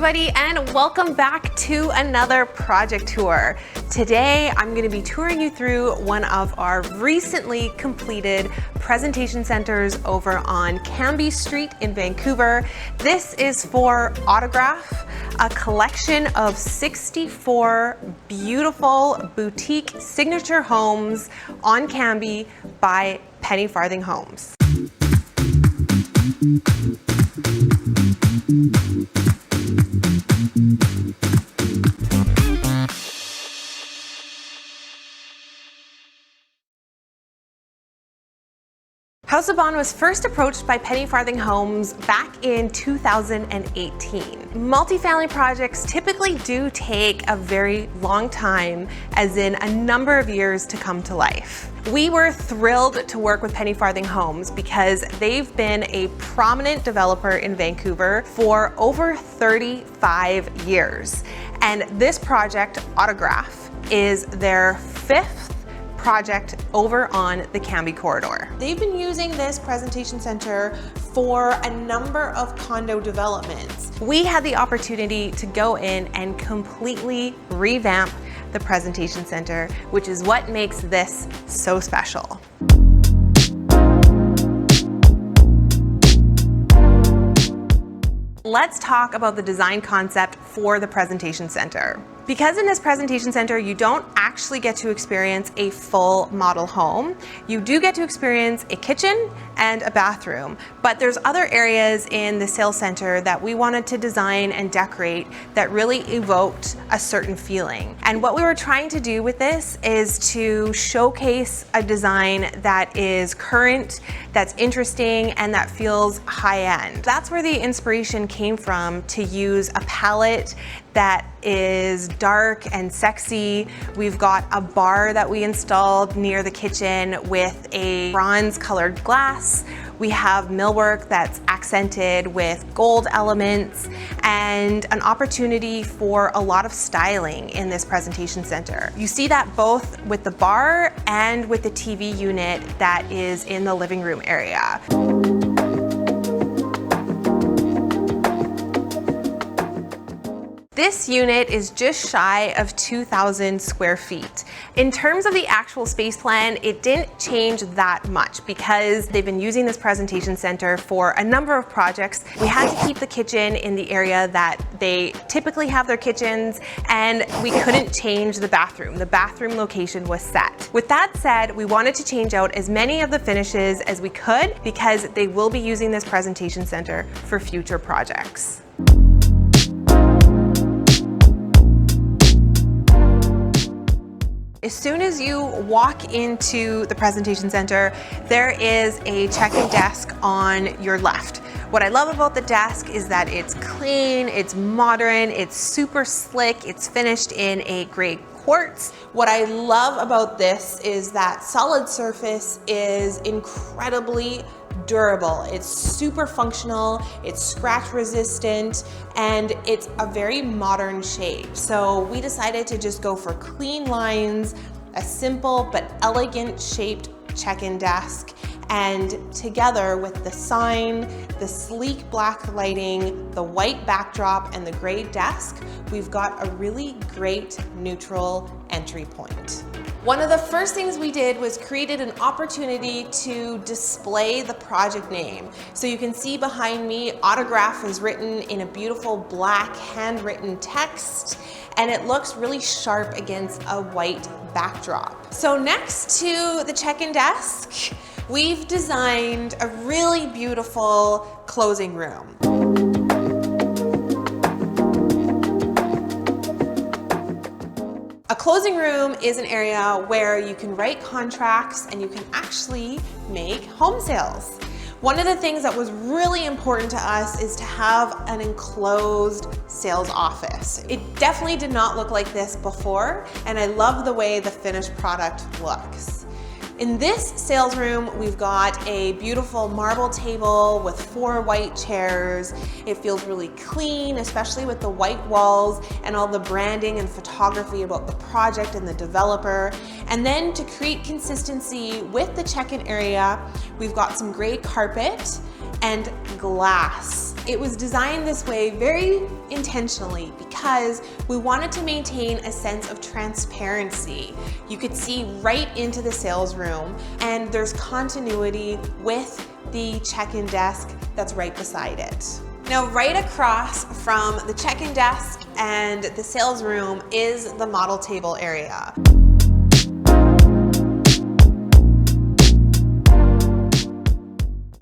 everybody, and welcome back to another project tour. Today, I'm going to be touring you through one of our recently completed presentation centers over on Cambie Street in Vancouver. This is for Autograph, a collection of 64 beautiful boutique signature homes on Cambie by Penny Farthing Homes. House of Bohn was first approached by Penny Farthing Homes back in 2018. Multifamily projects typically do take a very long time, as in a number of years to come to life. We were thrilled to work with Penny Farthing Homes because they've been a prominent developer in Vancouver for over 35 years. And this project, Autograph, is their fifth project over on the Cambie Corridor. They've been using this presentation center for a number of condo developments. We had the opportunity to go in and completely revamp the presentation center, which is what makes this so special. Let's talk about the design concept for the presentation center. Because in this presentation center, you don't actually get to experience a full model home. You do get to experience a kitchen and a bathroom, but there's other areas in the sales center that we wanted to design and decorate that really evoked a certain feeling. And what we were trying to do with this is to showcase a design that is current, that's interesting, and that feels high-end. That's where the inspiration came from to use a palette that is dark and sexy. We've got a bar that we installed near the kitchen with a bronze colored glass. We have millwork that's accented with gold elements and an opportunity for a lot of styling in this presentation center. You see that both with the bar and with the TV unit that is in the living room area. This unit is just shy of 2,000 square feet. In terms of the actual space plan, it didn't change that much because they've been using this presentation center for a number of projects. We had to keep the kitchen in the area that they typically have their kitchens, and we couldn't change the bathroom. The bathroom location was set. With that said, we wanted to change out as many of the finishes as we could because they will be using this presentation center for future projects. As soon as you walk into the presentation center, there is a check-in desk on your left. What I love about the desk is that it's clean, it's modern, it's super slick, it's finished in a gray quartz. What I love about this is that solid surface is incredibly durable. It's super functional, it's scratch resistant, and it's a very modern shape. So we decided to just go for clean lines, a simple but elegant shaped check-in desk, and together with the sign, the sleek black lighting, the white backdrop, and the gray desk, we've got a really great neutral entry point. One of the first things we did was created an opportunity to display the project name. So you can see behind me, Autograph is written in a beautiful black handwritten text, and it looks really sharp against a white backdrop. So next to the check-in desk, we've designed a really beautiful closing room. A closing room is an area where you can write contracts and you can actually make home sales. One of the things that was really important to us is to have an enclosed sales office. It definitely did not look like this before, and I love the way the finished product looks. In this sales room, we've got a beautiful marble table with 4 white chairs. It feels really clean, especially with the white walls and all the branding and photography about the project and the developer. And then to create consistency with the check-in area, we've got some gray carpet and glass. It was designed this way very intentionally because we wanted to maintain a sense of transparency. You could see right into the sales room, and there's continuity with the check-in desk that's right beside it. Now, right across from the check-in desk and the sales room is the model table area.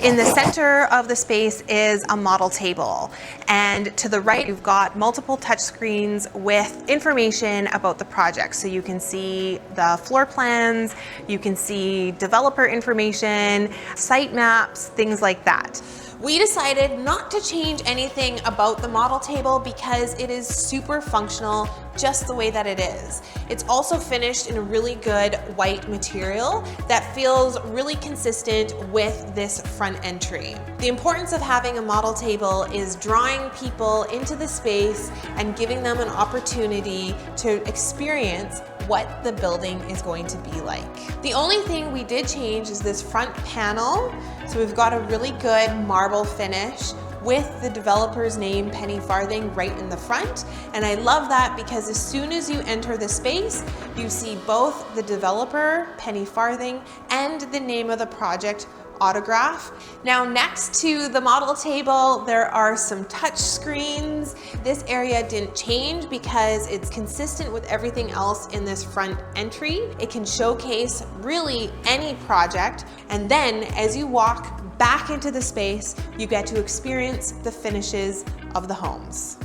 In the center of the space is a model table, and to the right you've got multiple touch screens with information about the project. So you can see the floor plans, you can see developer information, site maps, things like that. We decided not to change anything about the model table because it is super functional just the way that it is. It's also finished in a really good white material that feels really consistent with this front entry. The importance of having a model table is drawing people into the space and giving them an opportunity to experience what the building is going to be like. The only thing we did change is this front panel. So we've got a really good marble finish with the developer's name, Penny Farthing, right in the front. And I love that because as soon as you enter the space, you see both the developer, Penny Farthing, and the name of the project autograph. Now, next to the model table, there are some touch screens. This area didn't change because it's consistent with everything else in this front entry. It can showcase really any project. And then as you walk back into the space, you get to experience the finishes of the homes.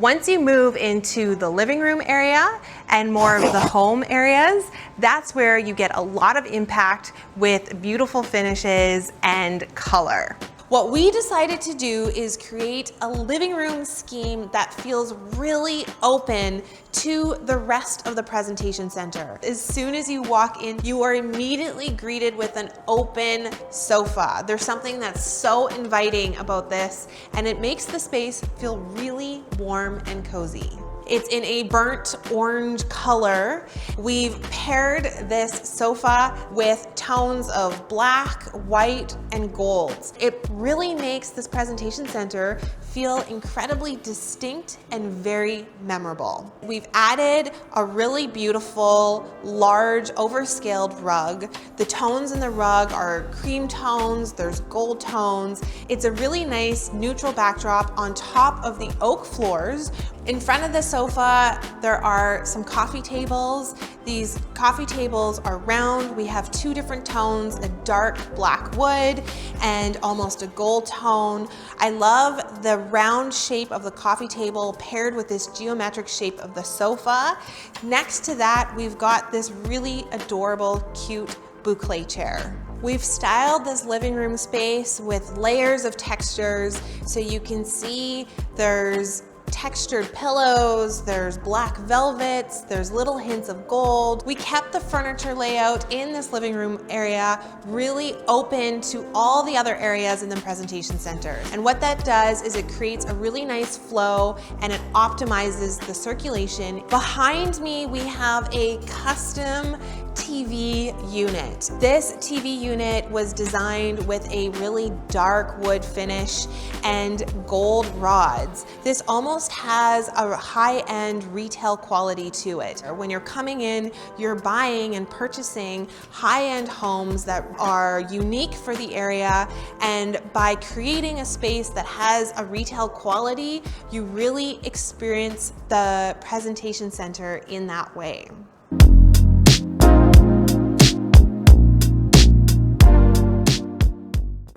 Once you move into the living room area and more of the home areas, that's where you get a lot of impact with beautiful finishes and color. What we decided to do is create a living room scheme that feels really open to the rest of the presentation center. As soon as you walk in, you are immediately greeted with an open sofa. There's something that's so inviting about this, and it makes the space feel really warm and cozy. It's in a burnt orange color. We've paired this sofa with tones of black, white, and gold. It really makes this presentation center feel incredibly distinct and very memorable. We've added a really beautiful, large, overscaled rug. The tones in the rug are cream tones, there's gold tones. It's a really nice neutral backdrop on top of the oak floors. In front of the sofa, there are some coffee tables. These coffee tables are round. We have two different tones, a dark black wood and almost a gold tone. I love the round shape of the coffee table paired with this geometric shape of the sofa. Next to that, we've got this really adorable, cute boucle chair. We've styled this living room space with layers of textures, so you can see there's textured pillows, there's black velvets, there's little hints of gold. We kept the furniture layout in this living room area really open to all the other areas in the presentation center. And what that does is it creates a really nice flow and it optimizes the circulation. Behind me, we have a custom TV unit. This TV unit was designed with a really dark wood finish and gold rods. This almost has a high-end retail quality to it. When you're coming in, you're buying and purchasing high-end homes that are unique for the area, and by creating a space that has a retail quality, you really experience the presentation center in that way.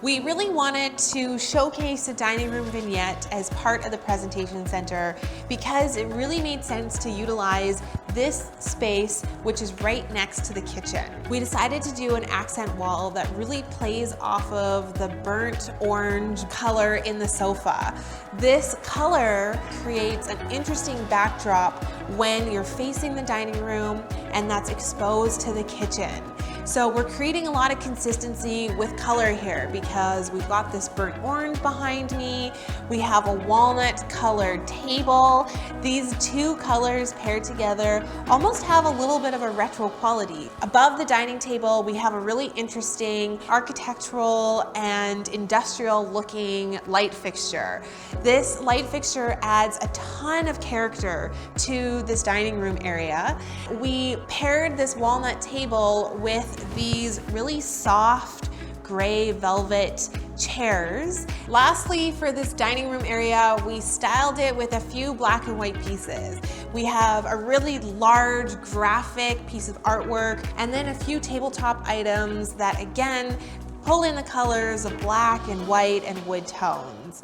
We really wanted to showcase a dining room vignette as part of the presentation center because it really made sense to utilize this space, which is right next to the kitchen. We decided to do an accent wall that really plays off of the burnt orange color in the sofa. This color creates an interesting backdrop when you're facing the dining room and that's exposed to the kitchen. So we're creating a lot of consistency with color here because we've got this burnt orange behind me. We have a walnut colored table. These two colors paired together almost have a little bit of a retro quality. Above the dining table, we have a really interesting architectural and industrial looking light fixture. This light fixture adds a ton of character to this dining room area. We paired this walnut table with these really soft gray velvet chairs. Lastly, for this dining room area, we styled it with a few black and white pieces. We have a really large graphic piece of artwork and then a few tabletop items that again pull in the colors of black and white and wood tones.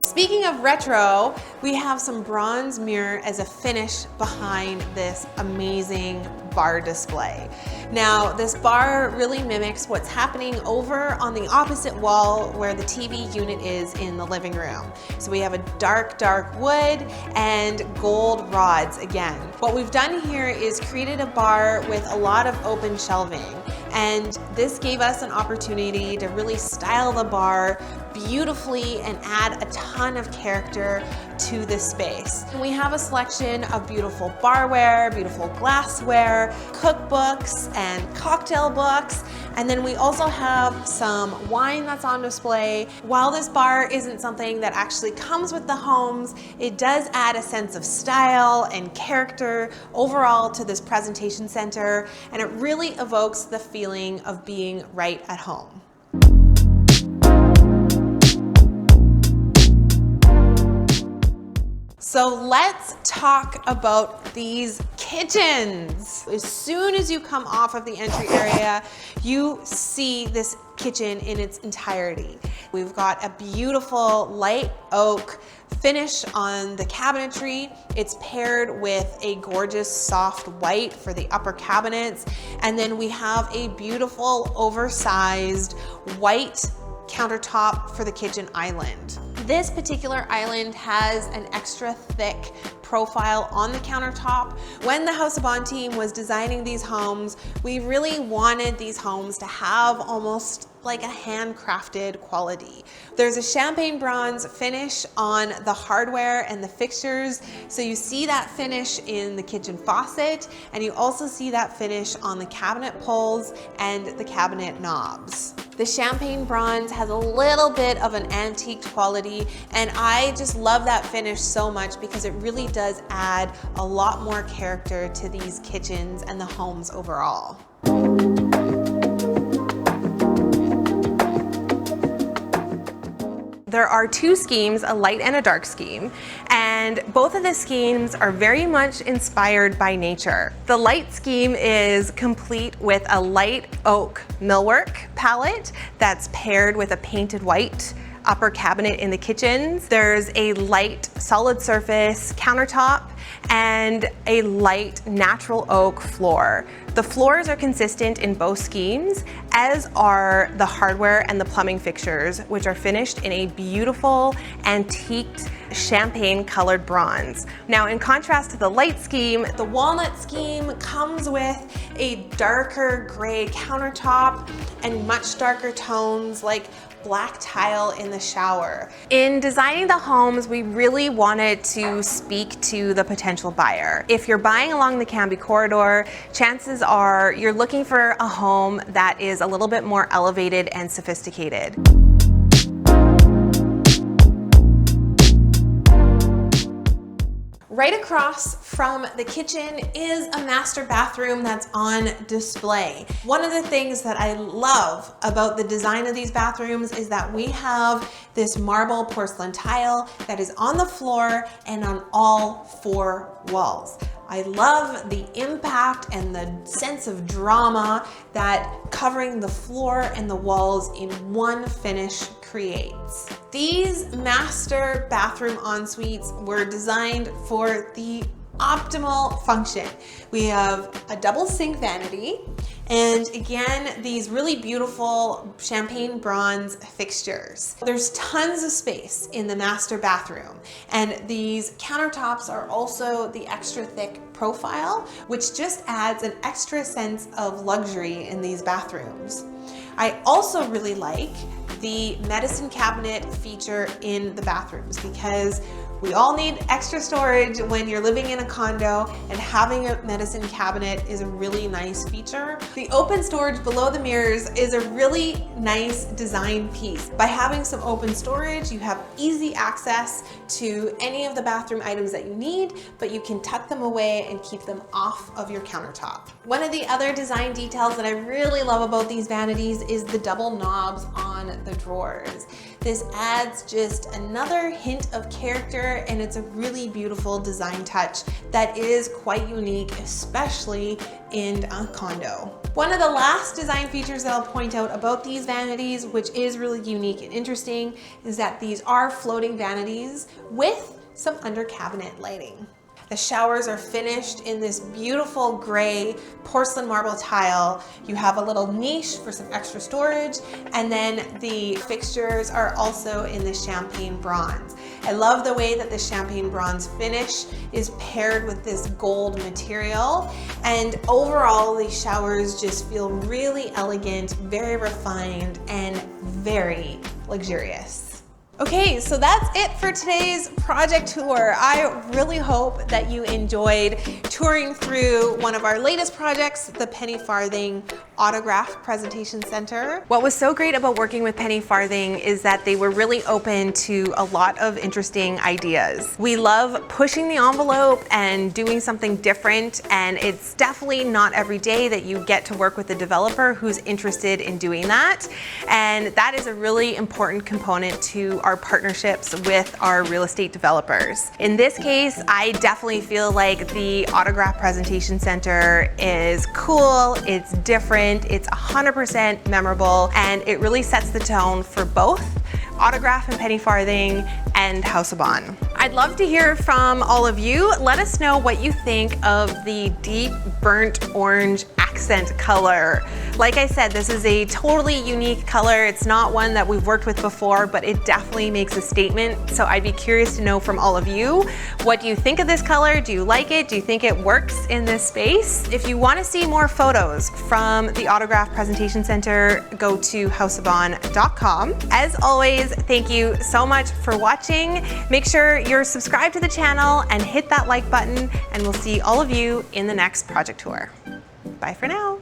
Speaking of retro, we have some bronze mirror as a finish behind this amazing bar display. Now, this bar really mimics what's happening over on the opposite wall where the TV unit is in the living room. So we have a dark wood and gold rods again. What we've done here is created a bar with a lot of open shelving, and this gave us an opportunity to really style the bar beautifully and add a ton of character to this space. We have a selection of beautiful barware, beautiful glassware, cookbooks, and cocktail books. And then we also have some wine that's on display. While this bar isn't something that actually comes with the homes, it does add a sense of style and character overall to this presentation center, and it really evokes the feeling of being right at home. So let's talk about these kitchens. As soon as you come off of the entry area, you see this kitchen in its entirety. We've got a beautiful light oak finish on the cabinetry. It's paired with a gorgeous soft white for the upper cabinets. And then we have a beautiful oversized white countertop for the kitchen island. This particular island has an extra thick profile on the countertop. When the House of Bohn team was designing these homes, we really wanted these homes to have almost like a handcrafted quality. There's a champagne bronze finish on the hardware and the fixtures. So you see that finish in the kitchen faucet, and you also see that finish on the cabinet pulls and the cabinet knobs. The champagne bronze has a little bit of an antique quality, and I just love that finish so much because it really does add a lot more character to these kitchens and the homes overall. There are two schemes, a light and a dark scheme, and both of the schemes are very much inspired by nature. The light scheme is complete with a light oak millwork palette that's paired with a painted white upper cabinet in the kitchens. There's a light solid surface countertop and a light natural oak floor. The floors are consistent in both schemes, as are the hardware and the plumbing fixtures, which are finished in a beautiful antiqued champagne colored bronze. Now, in contrast to the light scheme, the walnut scheme comes with a darker gray countertop and much darker tones like black tile in the shower. In designing the homes, we really wanted to speak to the potential buyer. If you're buying along the Cambie Corridor, chances are you're looking for a home that is a little bit more elevated and sophisticated. Right across from the kitchen is a master bathroom that's on display. One of the things that I love about the design of these bathrooms is that we have this marble porcelain tile that is on the floor and on all four walls. I love the impact and the sense of drama that covering the floor and the walls in one finish creates. These master bathroom en-suites were designed for the optimal function. We have a double sink vanity, And again, these really beautiful champagne bronze fixtures. There's tons of space in the master bathroom, and these countertops are also the extra thick profile, which just adds an extra sense of luxury in these bathrooms. I also really like the medicine cabinet feature in the bathrooms, because we all need extra storage when you're living in a condo, and having a medicine cabinet is a really nice feature. The open storage below the mirrors is a really nice design piece. By having some open storage, you have easy access to any of the bathroom items that you need, but you can tuck them away and keep them off of your countertop. One of the other design details that I really love about these vanities is the double knobs on the drawers. This adds just another hint of character, and it's a really beautiful design touch that is quite unique, especially in a condo. One of the last design features that I'll point out about these vanities, which is really unique and interesting, is that these are floating vanities with some under cabinet lighting. The showers are finished in this beautiful gray porcelain marble tile. You have a little niche for some extra storage, and then the fixtures are also in the champagne bronze. I love the way that the champagne bronze finish is paired with this gold material, and overall these showers just feel really elegant, very refined, and very luxurious. Okay, so that's it for today's project tour. I really hope that you enjoyed touring through one of our latest projects, the Penny Farthing Autograph Presentation Center. What was so great about working with Penny Farthing is that they were really open to a lot of interesting ideas. We love pushing the envelope and doing something different, and it's definitely not every day that you get to work with a developer who's interested in doing that. And that is a really important component to our partnerships with our real estate developers. In this case, I definitely feel like the Autograph Presentation Center is cool, it's different, it's 100% memorable, and it really sets the tone for both Autograph and Penny Farthing and House of Bohn. I'd love to hear from all of you. Let us know what you think of the deep burnt orange accent color. Like I said, this is a totally unique color. It's not one that we've worked with before, but it definitely makes a statement. So I'd be curious to know from all of you, what do you think of this color? Do you like it? Do you think it works in this space? If you want to see more photos from the Autograph Presentation Center, go to houseofbohn.com. As always, thank you so much for watching. Make sure you're subscribed to the channel and hit that like button, and we'll see all of you in the next project tour. Bye for now.